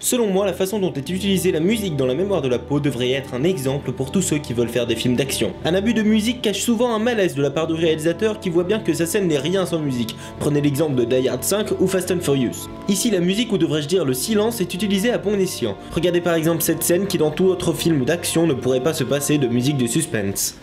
Selon moi, la façon dont est utilisée la musique dans la mémoire de la peau devrait être un exemple pour tous ceux qui veulent faire des films d'action. Un abus de musique cache souvent un malaise de la part du réalisateur qui voit bien que sa scène n'est rien sans musique. Prenez l'exemple de Die Hard 5 ou Fast and Furious. Ici, la musique, ou devrais-je dire le silence, est utilisée à bon escient. Regardez par exemple cette scène qui dans tout autre film d'action ne pourrait pas se passer de musique de suspense.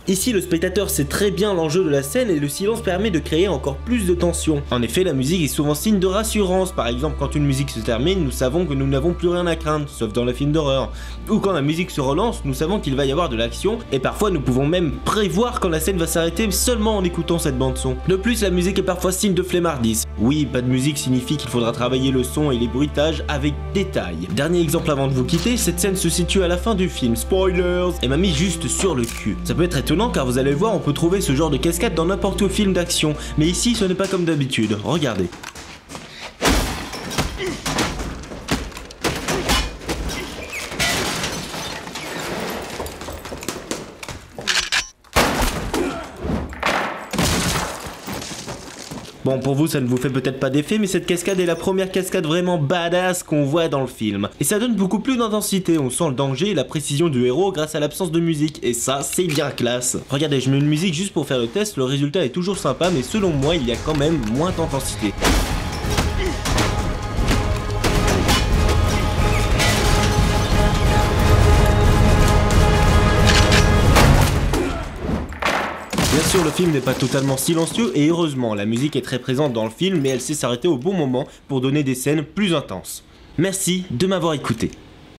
Ici, le spectateur sait très bien l'enjeu de la scène et le silence permet de créer encore plus de tension. En effet, la musique est souvent signe de rassurance. Par exemple, quand une musique se termine, nous savons que nous n'avons plus rien à craindre, sauf dans les films d'horreur. Ou quand la musique se relance, nous savons qu'il va y avoir de l'action, et parfois nous pouvons même prévoir quand la scène va s'arrêter seulement en écoutant cette bande son. De plus, la musique est parfois signe de flemmardise. Oui, pas de musique signifie qu'il faudra travailler le son et les bruitages avec détail. Dernier exemple avant de vous quitter, cette scène se situe à la fin du film, spoilers, et m'a mis juste sur le cul. Ça peut être étonnant car vous allez le voir, on peut trouver ce genre de cascade dans n'importe quel film d'action, mais ici ce n'est pas comme d'habitude, regardez. Bon, pour vous ça ne vous fait peut-être pas d'effet, mais cette cascade est la première cascade vraiment badass qu'on voit dans le film. Et ça donne beaucoup plus d'intensité, on sent le danger et la précision du héros grâce à l'absence de musique, et ça c'est bien classe. Regardez, je mets une musique juste pour faire le test, le résultat est toujours sympa, mais selon moi il y a quand même moins d'intensité. Bien sûr, le film n'est pas totalement silencieux et heureusement, la musique est très présente dans le film mais elle sait s'arrêter au bon moment pour donner des scènes plus intenses. Merci de m'avoir écouté.